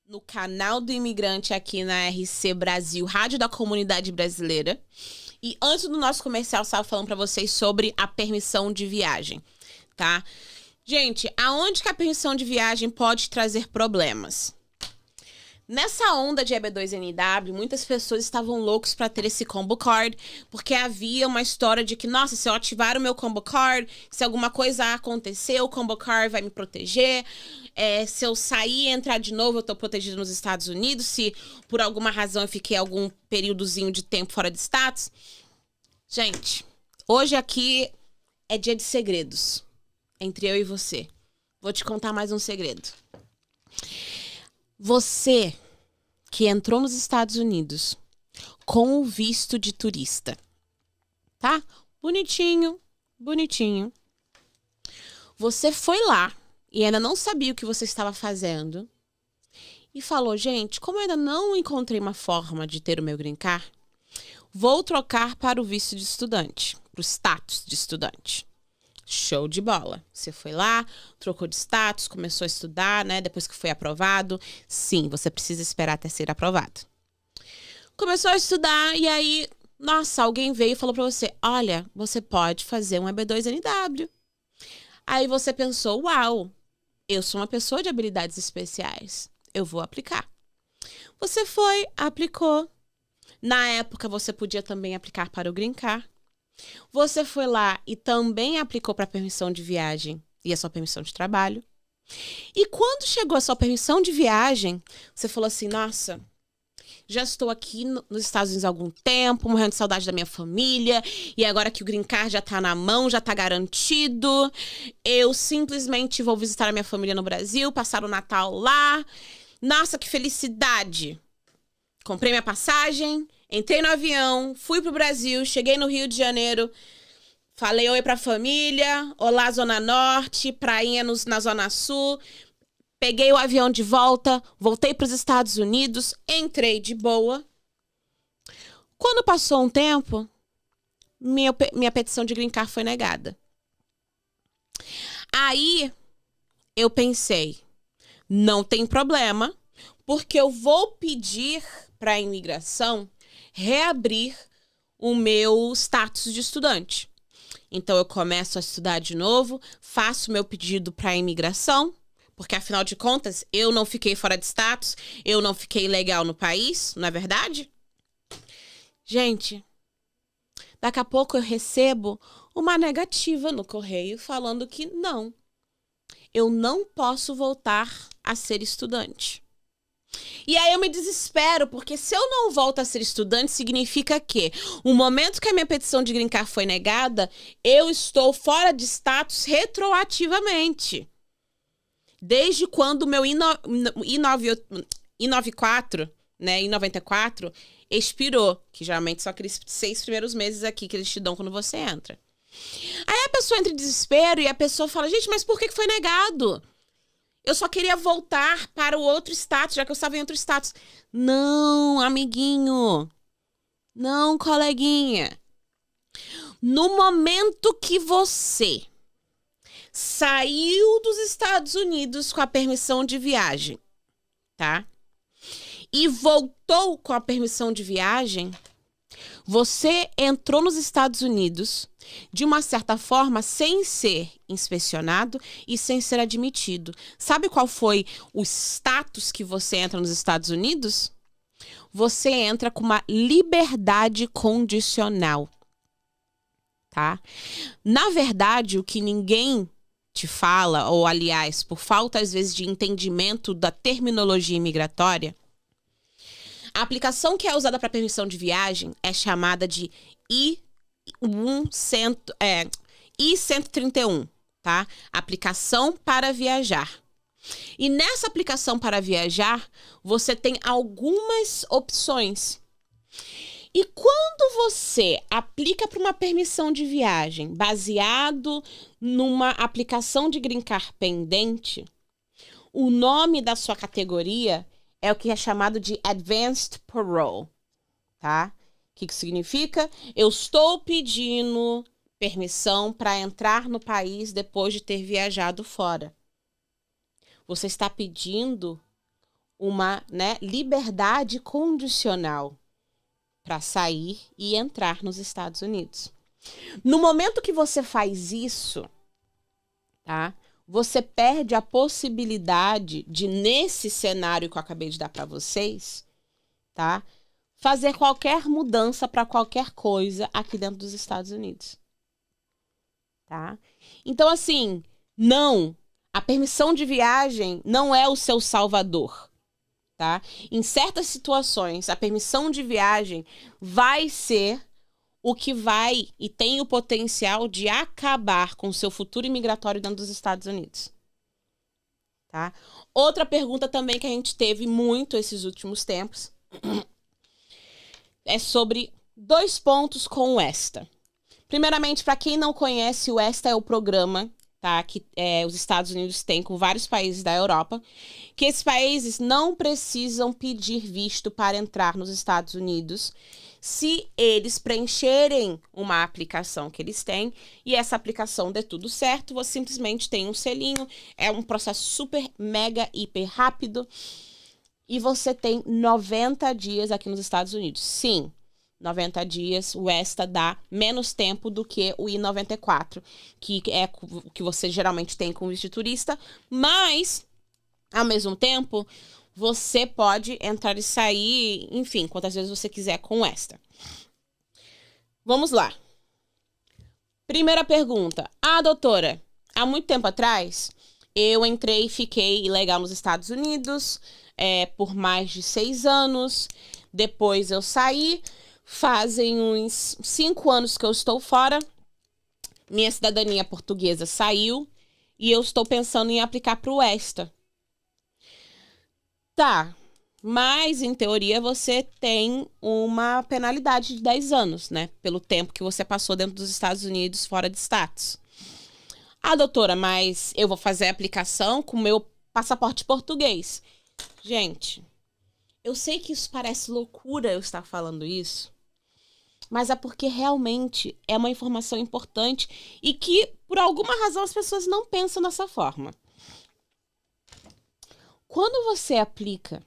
no canal do imigrante aqui na RC Brasil, Rádio da Comunidade Brasileira. E antes do nosso comercial, eu estava falando para vocês sobre a permissão de viagem, tá? Gente, aonde que a permissão de viagem pode trazer problemas? Nessa onda de EB2NW, muitas pessoas estavam loucos para ter esse combo card, porque havia uma história de que, nossa, se eu ativar o meu combo card, se alguma coisa acontecer, o combo card vai me proteger. Se eu sair e entrar de novo, eu tô protegido nos Estados Unidos. Se por alguma razão eu fiquei algum períodozinho de tempo fora de status. Gente, hoje aqui é dia de segredos entre eu e você. Vou te contar mais um segredo. Você que entrou nos Estados Unidos com o visto de turista, tá? Bonitinho, bonitinho. Você foi lá e ainda não sabia o que você estava fazendo e falou, gente, como eu ainda não encontrei uma forma de ter o meu green card, vou trocar para o visto de estudante, para o status de estudante. Show de bola. Você foi lá, trocou de status, começou a estudar, né? Depois que foi aprovado. Sim, você precisa esperar até ser aprovado. Começou a estudar e aí, nossa, alguém veio e falou pra você, olha, você pode fazer um EB2NW. Aí você pensou, uau, eu sou uma pessoa de habilidades especiais. Eu vou aplicar. Você foi, aplicou. Na época, você podia também aplicar para o Green Card. Você foi lá e também aplicou para a permissão de viagem e a sua permissão de trabalho. E quando chegou a sua permissão de viagem, você falou assim, nossa, já estou aqui nos Estados Unidos há algum tempo, morrendo de saudade da minha família, e agora que o Green Card já está na mão, já está garantido, eu simplesmente vou visitar a minha família no Brasil, passar o Natal lá. Nossa, que felicidade! Comprei minha passagem, entrei no avião, fui pro Brasil, cheguei no Rio de Janeiro, falei oi pra família, olá Zona Norte, prainha na Zona Sul, peguei o avião de volta, voltei pros Estados Unidos, entrei de boa. Quando passou um tempo, minha petição de Green Card foi negada. Aí, eu pensei, não tem problema, porque eu vou pedir para a imigração reabrir o meu status de estudante. Então, eu começo a estudar de novo, faço meu pedido para a imigração, porque, afinal de contas, eu não fiquei fora de status, eu não fiquei ilegal no país, não é verdade? Gente, daqui a pouco eu recebo uma negativa no correio falando que não, eu não posso voltar a ser estudante. E aí eu me desespero, porque se eu não volto a ser estudante, significa que o momento que a minha petição de Green Card foi negada, eu estou fora de status retroativamente. Desde quando o meu I94, né, I94, expirou, que geralmente são aqueles 6 primeiros meses aqui que eles te dão quando você entra. Aí a pessoa entra em desespero e a pessoa fala, gente, mas por que foi negado? Eu só queria voltar para o outro status, já que eu estava em outro status. Não, amiguinho. Não, coleguinha. No momento que você saiu dos Estados Unidos com a permissão de viagem, tá? E voltou com a permissão de viagem, você entrou nos Estados Unidos de uma certa forma sem ser inspecionado e sem ser admitido. Sabe qual foi o status que você entra nos Estados Unidos? Você entra com uma liberdade condicional, tá? Na verdade, o que ninguém te fala, ou aliás, por falta às vezes de entendimento da terminologia imigratória, a aplicação que é usada para permissão de viagem é chamada de I-131, tá? Aplicação para viajar. E nessa aplicação para viajar, você tem algumas opções. E quando você aplica para uma permissão de viagem baseado numa aplicação de Green Card pendente, o nome da sua categoria é o que é chamado de Advanced Parole, tá? O que significa? Eu estou pedindo permissão para entrar no país depois de ter viajado fora. Você está pedindo uma, né, liberdade condicional para sair e entrar nos Estados Unidos. No momento que você faz isso, tá? Você perde a possibilidade de, nesse cenário que eu acabei de dar para vocês, tá? Fazer qualquer mudança para qualquer coisa aqui dentro dos Estados Unidos. Tá? Então, assim, não, a permissão de viagem não é o seu salvador, tá? Em certas situações, a permissão de viagem vai ser o que vai e tem o potencial de acabar com o seu futuro imigratório dentro dos Estados Unidos. Tá? Outra pergunta também que a gente teve muito esses últimos tempos é sobre 2 pontos com o ESTA. Primeiramente, para quem não conhece, o ESTA é o programa, tá, que os Estados Unidos têm com vários países da Europa, que esses países não precisam pedir visto para entrar nos Estados Unidos se eles preencherem uma aplicação que eles têm e essa aplicação der tudo certo, você simplesmente tem um selinho, é um processo super, mega, hiper rápido e você tem 90 dias aqui nos Estados Unidos. Sim, 90 dias, o ESTA dá menos tempo do que o I-94, que é o que você geralmente tem com visto de turista, mas, ao mesmo tempo, você pode entrar e sair, enfim, quantas vezes você quiser com o ESTA. Vamos lá. Primeira pergunta. Doutora, há muito tempo atrás, eu entrei e fiquei ilegal nos Estados Unidos por mais de 6 anos, depois eu saí. Fazem uns 5 anos que eu estou fora, minha cidadania portuguesa saiu e eu estou pensando em aplicar para o ESTA. Tá, mas em teoria você tem uma penalidade de 10 anos, né? Pelo tempo que você passou dentro dos Estados Unidos fora de status. Doutora, mas eu vou fazer a aplicação com o meu passaporte português. Gente, eu sei que isso parece loucura eu estar falando isso, mas é porque realmente é uma informação importante e que, por alguma razão, as pessoas não pensam dessa forma. Quando você aplica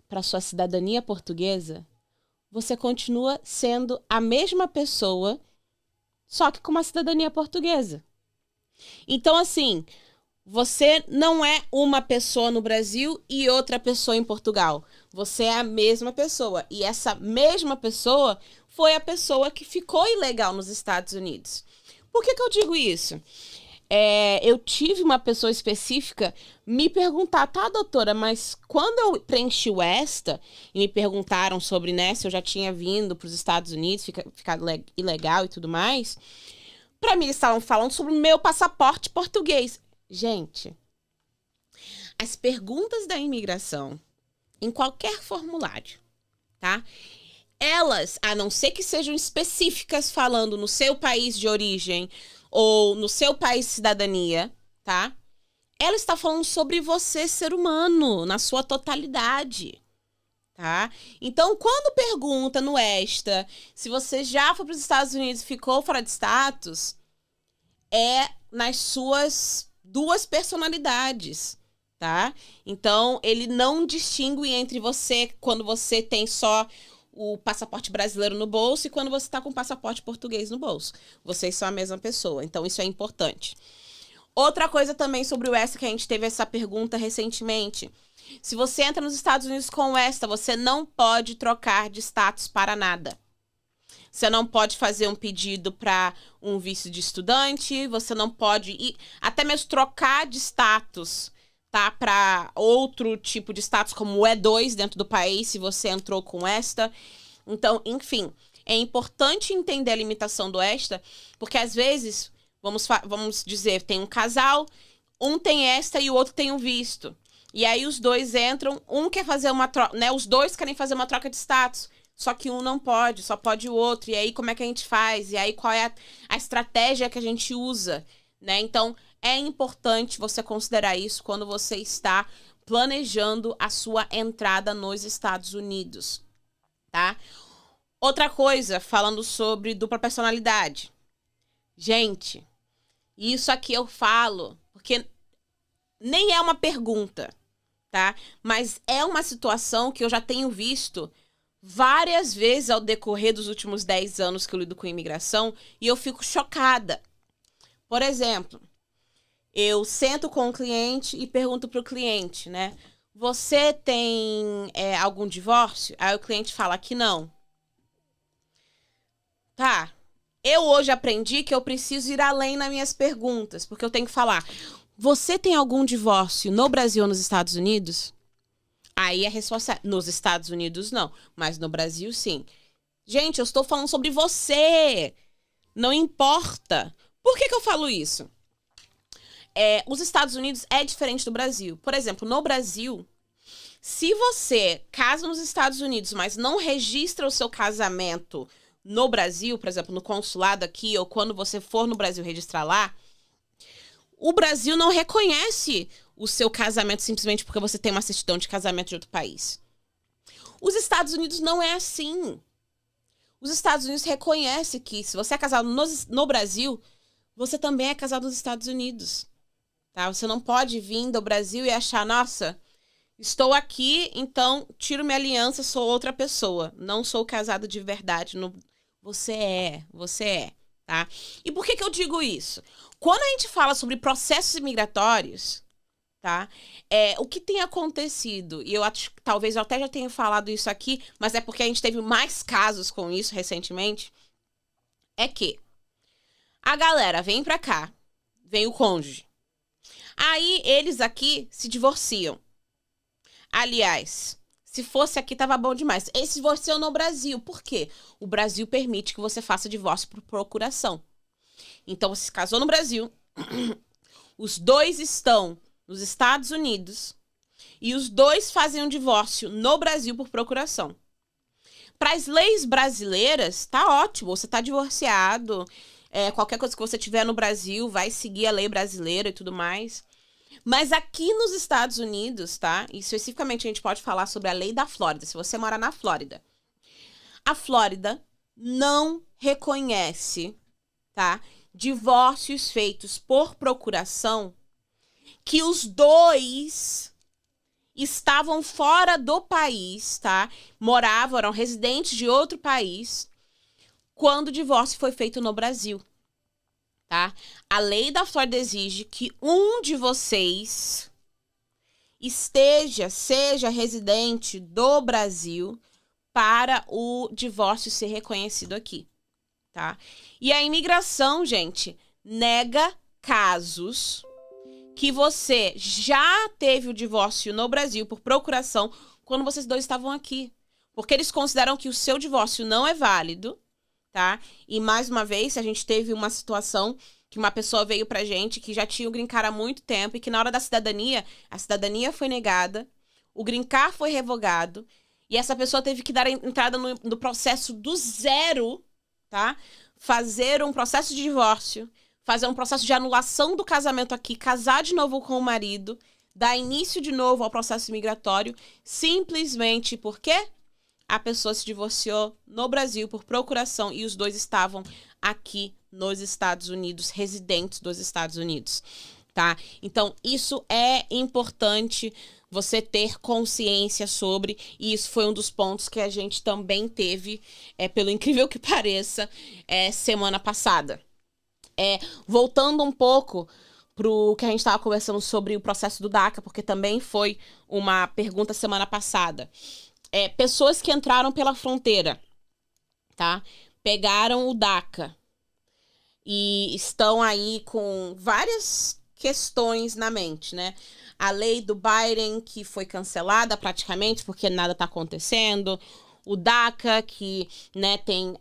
para sua cidadania portuguesa, você continua sendo a mesma pessoa, só que com uma cidadania portuguesa. Então, assim, você não é uma pessoa no Brasil e outra pessoa em Portugal. Você é a mesma pessoa. E essa mesma pessoa foi a pessoa que ficou ilegal nos Estados Unidos. Por que eu digo isso? Eu tive uma pessoa específica me perguntar, tá, doutora, mas quando eu preenchi o ESTA e me perguntaram sobre, né, se eu já tinha vindo para os Estados Unidos, ficado ilegal e tudo mais, para mim eles estavam falando sobre o meu passaporte português. Gente, as perguntas da imigração, em qualquer formulário, tá? Elas, a não ser que sejam específicas falando no seu país de origem ou no seu país de cidadania, tá? Ela está falando sobre você, ser humano, na sua totalidade, tá? Então, quando pergunta no ESTA se você já foi para os Estados Unidos e ficou fora de status, é nas suas 2 personalidades, tá? Então, ele não distingue entre você quando você tem só o passaporte brasileiro no bolso e quando você está com o passaporte português no bolso. Vocês são a mesma pessoa, então isso é importante. Outra coisa também sobre o ESTA, que a gente teve essa pergunta recentemente. Se você entra nos Estados Unidos com o ESTA, você não pode trocar de status para nada. Você não pode fazer um pedido para um visto de estudante, você não pode até mesmo trocar de status, tá, para outro tipo de status, como o E2 dentro do país, se você entrou com ESTA. Então, enfim, é importante entender a limitação do ESTA, porque às vezes, vamos dizer, tem um casal, um tem ESTA e o outro tem um visto. E aí os dois entram, um quer fazer uma troca, né? Os dois querem fazer uma troca de status, só que um não pode, só pode o outro. E aí como é que a gente faz? E aí qual é a estratégia que a gente usa, né? Então, é importante você considerar isso quando você está planejando a sua entrada nos Estados Unidos, tá? Outra coisa, falando sobre dupla personalidade. Gente, isso aqui eu falo porque nem é uma pergunta, tá? Mas é uma situação que eu já tenho visto várias vezes ao decorrer dos últimos 10 anos que eu lido com imigração e eu fico chocada. Por exemplo, eu sento com o cliente e pergunto pro cliente, né? Você tem algum divórcio? Aí o cliente fala que não. Tá. Eu hoje aprendi que eu preciso ir além nas minhas perguntas, porque eu tenho que falar, você tem algum divórcio no Brasil ou nos Estados Unidos? Aí a resposta é, nos Estados Unidos não, mas no Brasil sim. Gente, eu estou falando sobre você. Não importa. Por que eu falo isso? Os Estados Unidos é diferente do Brasil. Por exemplo, no Brasil, se você casa nos Estados Unidos, mas não registra o seu casamento no Brasil, por exemplo, no consulado aqui, ou quando você for no Brasil registrar lá, o Brasil não reconhece o seu casamento simplesmente porque você tem uma certidão de casamento de outro país. Os Estados Unidos não é assim. Os Estados Unidos reconhecem que se você é casado no Brasil, você também é casado nos Estados Unidos. Tá? Você não pode vir do Brasil e achar, nossa, estou aqui, então tiro minha aliança, sou outra pessoa. Não sou casado de verdade. Você é, tá? E por que eu digo isso? Quando a gente fala sobre processos migratórios, tá? O que tem acontecido, e eu acho que talvez eu até já tenha falado isso aqui, mas é porque a gente teve mais casos com isso recentemente, é que a galera vem pra cá, vem o cônjuge. Aí eles aqui se divorciam. Aliás, se fosse aqui tava bom demais. Eles se divorciam no Brasil. Por quê? O Brasil permite que você faça divórcio por procuração. Então você se casou no Brasil, os dois estão nos Estados Unidos e os dois fazem um divórcio no Brasil por procuração. Para as leis brasileiras, tá ótimo, você tá divorciado, qualquer coisa que você tiver no Brasil vai seguir a lei brasileira e tudo mais. Mas aqui nos Estados Unidos, tá? E especificamente a gente pode falar sobre a lei da Flórida, se você mora na Flórida. A Flórida não reconhece, tá? Divórcios feitos por procuração que os dois estavam fora do país, tá? Moravam, eram residentes de outro país quando o divórcio foi feito no Brasil, tá? A lei da Flórida exige que um de vocês seja residente do Brasil para o divórcio ser reconhecido aqui, tá? E a imigração, gente, nega casos que você já teve o divórcio no Brasil por procuração quando vocês dois estavam aqui. Porque eles consideram que o seu divórcio não é válido, tá? E, mais uma vez, a gente teve uma situação que uma pessoa veio pra gente que já tinha o green card há muito tempo e que na hora da cidadania, a cidadania foi negada, o green card foi revogado e essa pessoa teve que dar entrada no processo do zero, tá? Fazer um processo de divórcio, fazer um processo de anulação do casamento aqui, casar de novo com o marido, dar início de novo ao processo migratório, simplesmente porque a pessoa se divorciou no Brasil por procuração e os dois estavam aqui nos Estados Unidos, residentes dos Estados Unidos, tá? Então, isso é importante você ter consciência sobre, e isso foi um dos pontos que a gente também teve, pelo incrível que pareça, semana passada. Voltando um pouco pro que a gente estava conversando sobre o processo do DACA, porque também foi uma pergunta semana passada. Pessoas que entraram pela fronteira, tá? Pegaram o DACA e estão aí com várias questões na mente, né? A lei do Biden, que foi cancelada praticamente porque nada tá acontecendo. O DACA, que, né, tem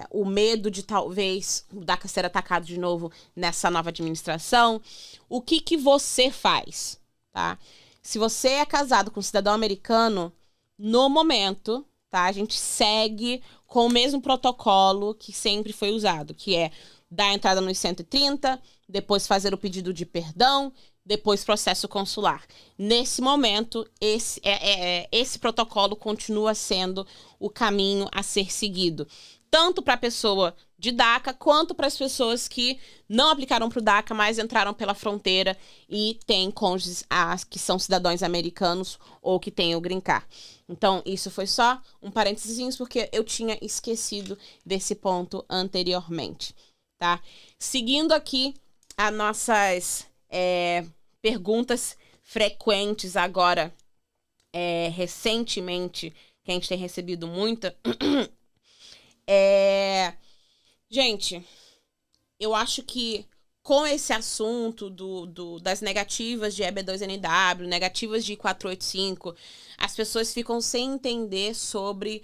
o medo de talvez o DACA ser atacado de novo nessa nova administração. O que você faz, tá? Se você é casado com um cidadão americano, no momento, tá? A gente segue com o mesmo protocolo que sempre foi usado, que é dar a entrada nos 130, depois fazer o pedido de perdão, depois processo consular. Nesse momento, esse protocolo continua sendo o caminho a ser seguido, tanto para a pessoa de DACA, quanto para as pessoas que não aplicaram para o DACA, mas entraram pela fronteira e têm cônjuges que são cidadãos americanos ou que têm o Green Card. Então, isso foi só um parênteses, porque eu tinha esquecido desse ponto anteriormente, tá? Seguindo aqui as nossas perguntas frequentes agora, recentemente, que a gente tem recebido muita... Gente, eu acho que com esse assunto das negativas de EB2NW, negativas de 485, as pessoas ficam sem entender sobre,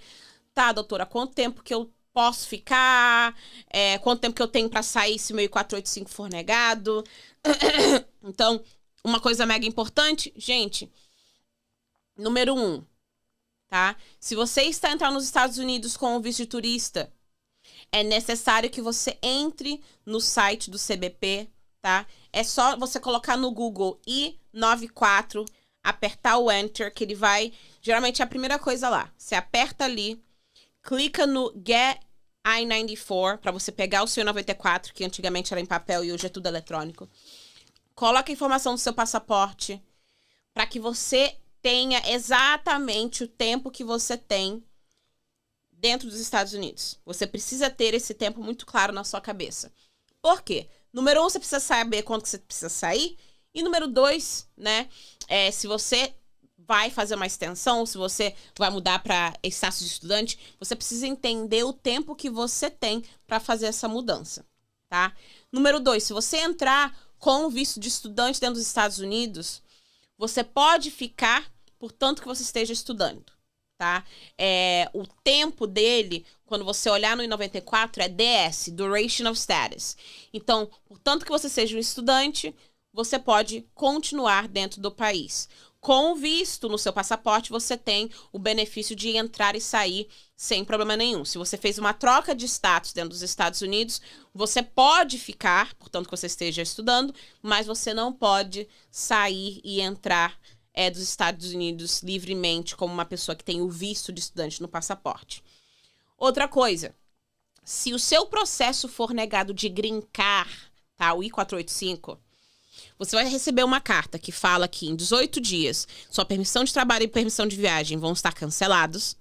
tá, doutora, quanto tempo que eu posso ficar, quanto tempo que eu tenho para sair se meu I-485 for negado. Então, uma coisa mega importante, gente, número 1, tá? Se você está entrando nos Estados Unidos com o visto de turista, é necessário que você entre no site do CBP, tá? É só você colocar no Google I-94, apertar o Enter, que ele vai... Geralmente é a primeira coisa lá. Você aperta ali, clica no Get I-94, para você pegar o seu I-94, que antigamente era em papel e hoje é tudo eletrônico. Coloca a informação do seu passaporte, para que você tenha exatamente o tempo que você tem dentro dos Estados Unidos. Você precisa ter esse tempo muito claro na sua cabeça. Por quê? Número 1, você precisa saber quanto que você precisa sair. E número 2, né? Se você vai fazer uma extensão, se você vai mudar para status de estudante, você precisa entender o tempo que você tem para fazer essa mudança, tá? Número 2, se você entrar com o visto de estudante dentro dos Estados Unidos, você pode ficar por tanto que você esteja estudando, tá? O tempo dele, quando você olhar no I-94, é DS, Duration of Status. Então, portanto que você seja um estudante, você pode continuar dentro do país. Com o visto no seu passaporte, você tem o benefício de entrar e sair sem problema nenhum. Se você fez uma troca de status dentro dos Estados Unidos, você pode ficar, portanto que você esteja estudando, mas você não pode sair e entrar dos Estados Unidos livremente como uma pessoa que tem o visto de estudante no passaporte. Outra coisa, se o seu processo for negado de Green Card, tá, o I-485, você vai receber uma carta que fala que em 18 dias sua permissão de trabalho e permissão de viagem vão estar cancelados.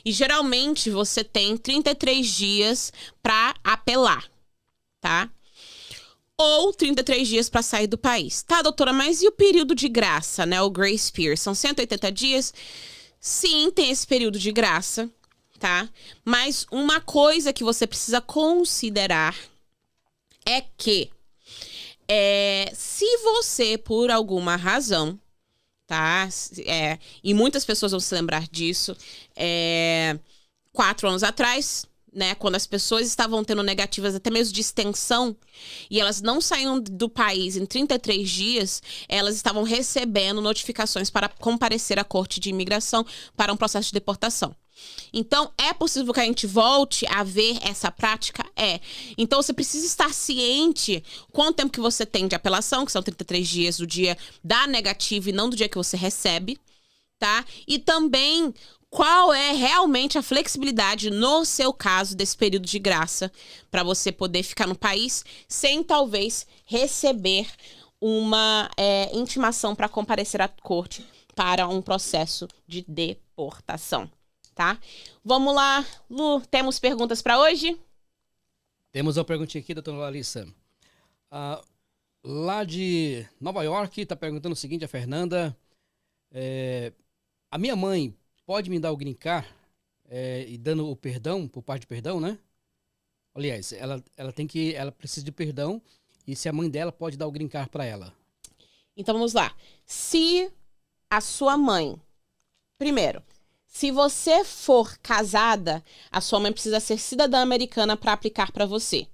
E geralmente você tem 33 dias para apelar, tá? Ou 33 dias para sair do país. Tá, doutora, mas e o período de graça, né? O Grace Period, são 180 dias? Sim, tem esse período de graça, tá? Mas uma coisa que você precisa considerar é que se você, por alguma razão, tá? E muitas pessoas vão se lembrar disso, 4 anos atrás, né, quando as pessoas estavam tendo negativas até mesmo de extensão e elas não saíam do país em 33 dias, elas estavam recebendo notificações para comparecer à Corte de Imigração para um processo de deportação. Então, é possível que a gente volte a ver essa prática? Então, você precisa estar ciente quanto tempo que você tem de apelação, que são 33 dias do dia da negativa e não do dia que você recebe, tá? E também qual é realmente a flexibilidade no seu caso desse período de graça para você poder ficar no país sem talvez receber uma intimação para comparecer à corte para um processo de deportação, tá? Vamos lá, Lu, temos perguntas para hoje? Temos uma perguntinha aqui, doutora Larissa. Lá de Nova York, está perguntando o seguinte, a Fernanda. A minha mãe pode me dar o Green Card e dando o perdão, por parte de perdão, né? Aliás, ela precisa de perdão e se a mãe dela pode dar o Green Card para ela. Então vamos lá. Se a sua mãe, primeiro, se você for casada, a sua mãe precisa ser cidadã americana para aplicar para você.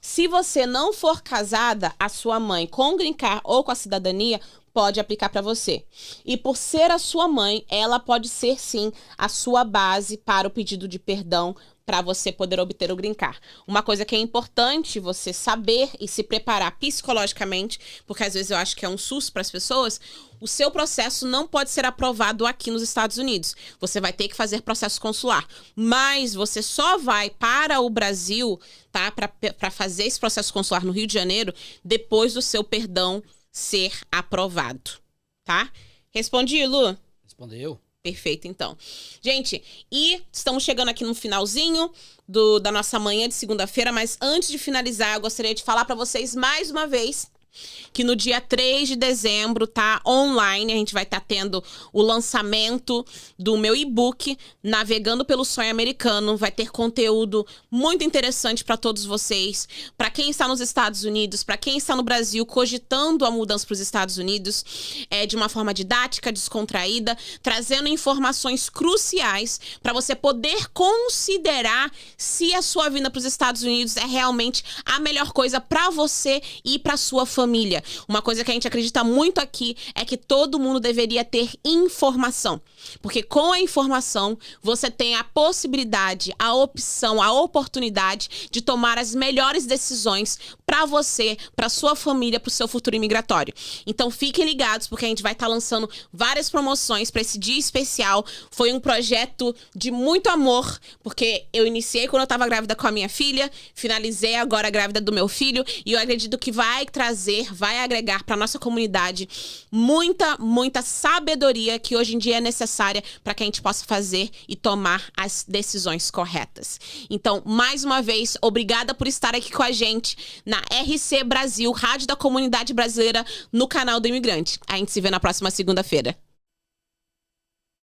Se você não for casada, a sua mãe com o Green Card ou com a cidadania pode aplicar para você. E por ser a sua mãe, ela pode ser sim a sua base para o pedido de perdão para você poder obter o green card. Uma coisa que é importante você saber e se preparar psicologicamente, porque às vezes eu acho que é um susto para as pessoas, o seu processo não pode ser aprovado aqui nos Estados Unidos. Você vai ter que fazer processo consular. Mas você só vai para o Brasil, tá? Para fazer esse processo consular no Rio de Janeiro, depois do seu perdão ser aprovado, tá? Respondi, Lu? Respondeu. Perfeito, então. Gente, e estamos chegando aqui no finalzinho da nossa manhã de segunda-feira, mas antes de finalizar, eu gostaria de falar para vocês mais uma vez que no dia 3 de dezembro, tá? Online, a gente vai estar tendo o lançamento do meu e-book Navegando pelo Sonho Americano. Vai ter conteúdo muito interessante para todos vocês. Para quem está nos Estados Unidos, para quem está no Brasil cogitando a mudança para os Estados Unidos, de uma forma didática, descontraída, trazendo informações cruciais para você poder considerar se a sua vinda para os Estados Unidos é realmente a melhor coisa para você e para sua família. Uma coisa que a gente acredita muito aqui é que todo mundo deveria ter informação. Porque com a informação, você tem a possibilidade, a opção, a oportunidade de tomar as melhores decisões para você, para sua família, para o seu futuro imigratório. Então fiquem ligados, porque a gente vai estar lançando várias promoções para esse dia especial. Foi um projeto de muito amor, porque eu iniciei quando eu estava grávida com a minha filha, finalizei agora grávida do meu filho, e eu acredito que vai vai agregar para nossa comunidade muita sabedoria que hoje em dia é necessária para que a gente possa fazer e tomar as decisões corretas. Então, mais uma vez, obrigada por estar aqui com a gente na RC Brasil, Rádio da Comunidade Brasileira, no canal do Imigrante. A gente se vê na próxima segunda-feira.